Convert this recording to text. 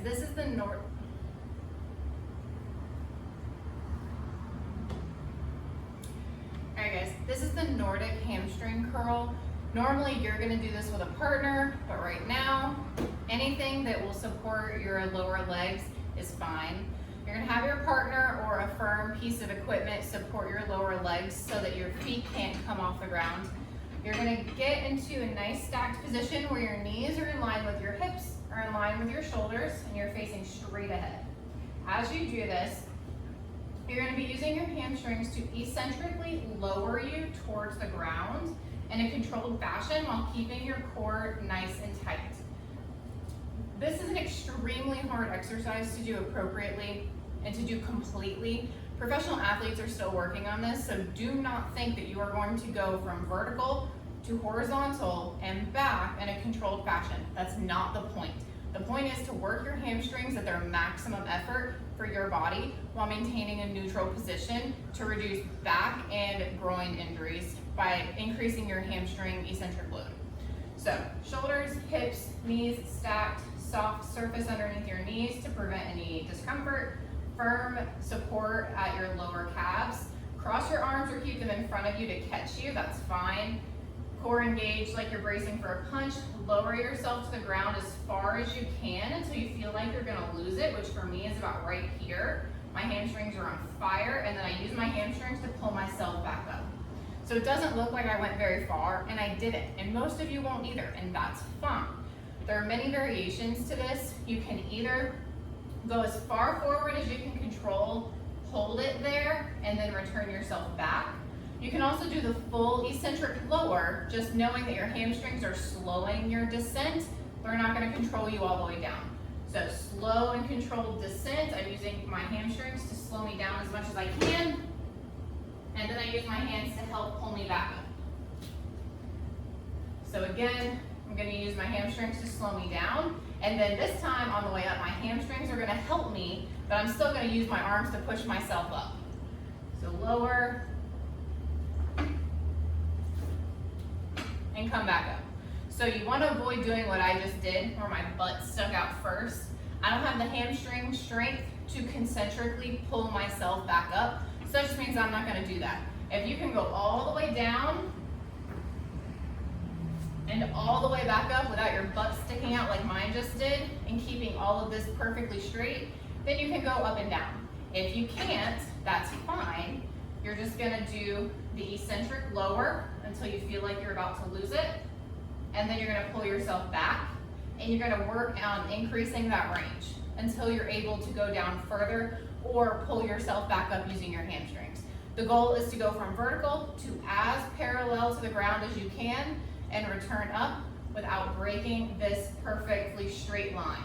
this is the Nordic hamstring curl. Normally you're gonna do this with a partner, but right now, anything that will support your lower legs is fine. You're gonna have your partner or a firm piece of equipment support your lower legs so that your feet can't come off the ground. You're gonna get into a nice stacked position where your knees are in line with your hips, are in line with your shoulders, and you're facing straight ahead. As you do this, you're gonna be using your hamstrings to eccentrically lower you towards the ground in a controlled fashion while keeping your core nice and tight. This is an extremely hard exercise to do appropriately and to do completely. Professional athletes are still working on this, so do not think that you are going to go from vertical to horizontal and back in a controlled fashion. That's not the point. The point is to work your hamstrings at their maximum effort for your body while maintaining a neutral position to reduce back and groin injuries by increasing your hamstring eccentric load. So shoulders, hips, knees stacked, soft surface underneath your knees to prevent any discomfort, firm support at your lower calves. Cross your arms or keep them in front of you to catch you, that's fine. Core engaged like you're bracing for a punch. Lower yourself to the ground as far as you can until you feel like you're gonna lose it, which for me is about right here. My hamstrings are on fire, and then I use my hamstrings to pull myself back up. So it doesn't look like I went very far, and I didn't, and most of you won't either, and that's fine. There are many variations to this. You can either go as far forward as you can control, hold it there, and then return yourself back. You can also do the full eccentric lower, just knowing that your hamstrings are slowing your descent. They're not going to control you all the way down. So slow and controlled descent. I'm using my hamstrings to slow me down as much as I can. And then I use my hands to help pull me back up. So again, I'm going to use my hamstrings to slow me down. And then this time on the way up, my hamstrings are going to help me, but I'm still going to use my arms to push myself up. So lower, and come back up. So you want to avoid doing what I just did, where my butt stuck out first. I don't have the hamstring strength to concentrically pull myself back up, so that just means I'm not going to do that. If you can go all the way down and all the way back up without your butt sticking out like mine just did, and keeping all of this perfectly straight, then you can go up and down. If you can't, that's fine. You're just going to do the eccentric lower until you feel like you're about to lose it, and then you're going to pull yourself back, and you're going to work on increasing that range until you're able to go down further or pull yourself back up using your hamstrings. The goal is to go from vertical to as parallel to the ground as you can and return up without breaking this perfectly straight line.